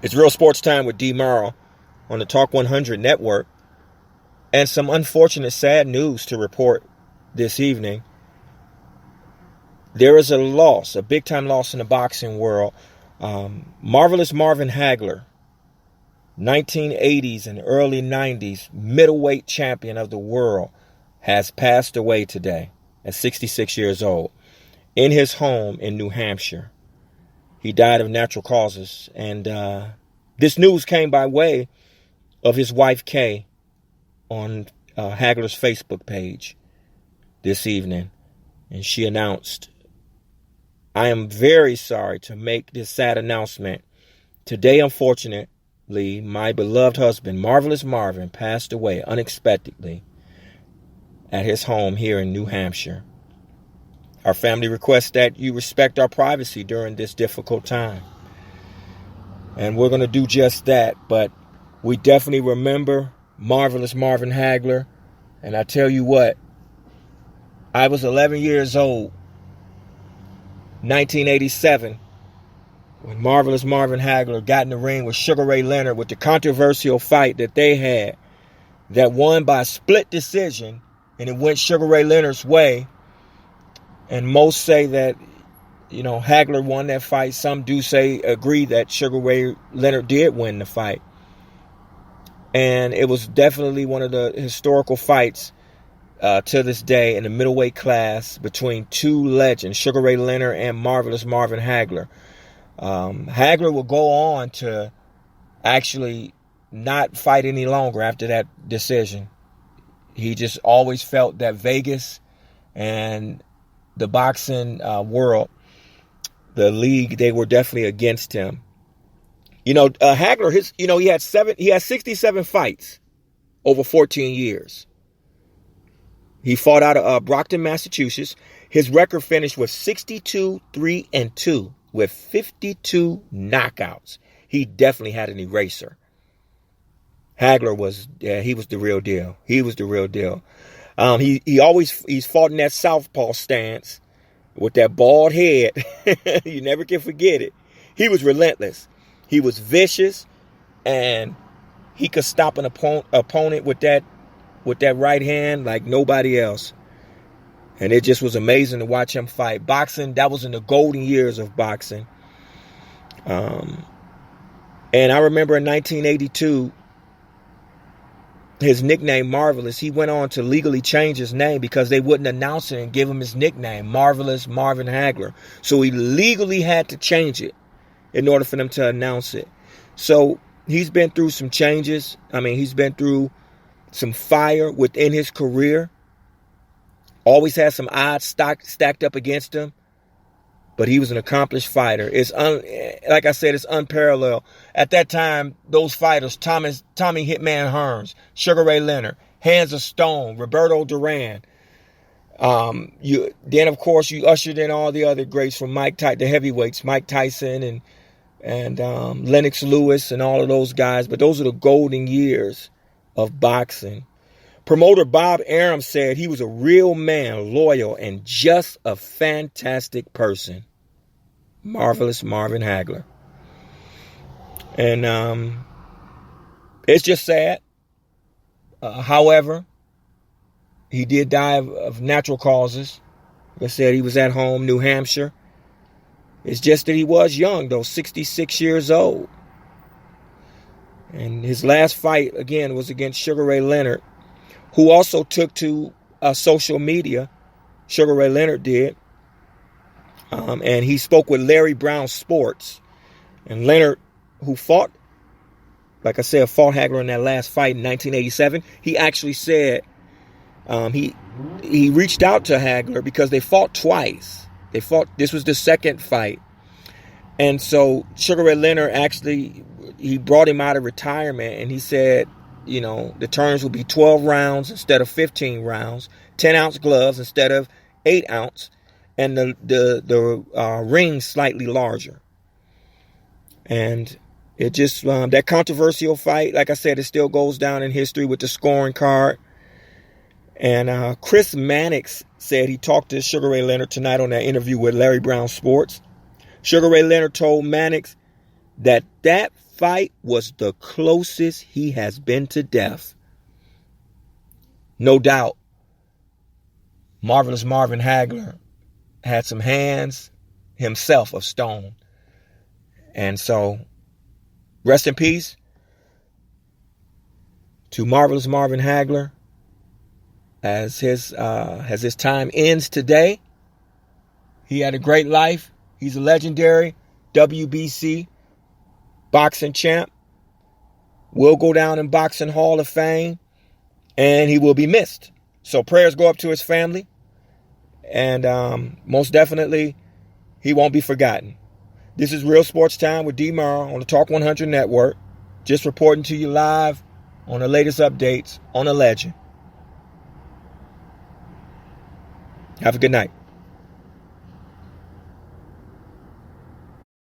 It's Real Sports Time with D-MARL on the Talk 100 network. And some unfortunate, sad news to report this evening. There is a loss, a big-time loss in the boxing world. Marvelous Marvin Hagler, 1980s and early 90s middleweight champion of the world, has passed away today at 66 years old in his home in New Hampshire. He died of natural causes, and this news came by way of his wife, Kay, on Hagler's Facebook page this evening. And she announced, "I am very sorry to make this sad announcement. Today, unfortunately, my beloved husband, Marvelous Marvin, passed away unexpectedly at his home here in New Hampshire. Our family requests that you respect our privacy during this difficult time." And we're going to do just that. But we definitely remember Marvelous Marvin Hagler. And I tell you what, I was 11 years old, 1987, when Marvelous Marvin Hagler got in the ring with Sugar Ray Leonard with the controversial fight that they had that won by split decision, and it went Sugar Ray Leonard's way. And most say that, Hagler won that fight. Some do agree that Sugar Ray Leonard did win the fight. And it was definitely one of the historical fights to this day in the middleweight class between two legends, Sugar Ray Leonard and Marvelous Marvin Hagler. Hagler will go on to actually not fight any longer after that decision. He just always felt that Vegas and the boxing world, the league, they were definitely against him. Hagler, he had 67 fights over 14 years. He fought out of Brockton, Massachusetts. His record finished with 62-3-2 with 52 knockouts. He definitely had an eraser. Hagler was the real deal. He was the real deal. He's fought in that southpaw stance with that bald head. You never can forget it. He was relentless. He was vicious, and he could stop an opponent with that right hand like nobody else. And it just was amazing to watch him fight. Boxing, that was in the golden years of boxing. And I remember in 1982, his nickname Marvelous, he went on to legally change his name because they wouldn't announce it and give him his nickname, Marvelous Marvin Hagler. So he legally had to change it in order for them to announce it. So he's been through some changes. He's been through some fire within his career. Always had some odds stacked up against him. But he was an accomplished fighter. Like I said, it's unparalleled. At that time, those fighters, Tommy Hitman Hearns, Sugar Ray Leonard, Hands of Stone, Roberto Duran. Then, of course, you ushered in all the other greats from the heavyweights, Mike Tyson and Lennox Lewis and all of those guys. But those are the golden years of boxing. Promoter Bob Arum said he was a real man, loyal, and just a fantastic person. Marvelous Marvin Hagler. And it's just sad. However, he did die of natural causes. Like I said, he was at home, New Hampshire. It's just that he was young, though, 66 years old. And his last fight, again, was against Sugar Ray Leonard, who also took to social media. Sugar Ray Leonard did. And he spoke with Larry Brown Sports. And Leonard, who fought Hagler in that last fight in 1987, he actually said he reached out to Hagler because they fought twice. This was the second fight. And so Sugar Ray Leonard actually, he brought him out of retirement, and he said, the terms will be 12 rounds instead of 15 rounds, 10-ounce gloves instead of 8-ounce, and the ring slightly larger. And it just, that controversial fight, like I said, it still goes down in history with the scoring card. And Chris Mannix said he talked to Sugar Ray Leonard tonight on that interview with Larry Brown Sports. Sugar Ray Leonard told Mannix that fight was the closest he has been to death. No doubt, Marvelous Marvin Hagler had some hands himself of stone. And so, rest in peace to Marvelous Marvin Hagler as his time ends today. He had a great life. He's a legendary WBC boxing champ. Will go down in Boxing Hall of Fame, and he will be missed. So prayers go up to his family, and most definitely, he won't be forgotten. This is Real Sports Time with D-MARL on the Talk 100 Network. Just reporting to you live on the latest updates on a legend. Have a good night.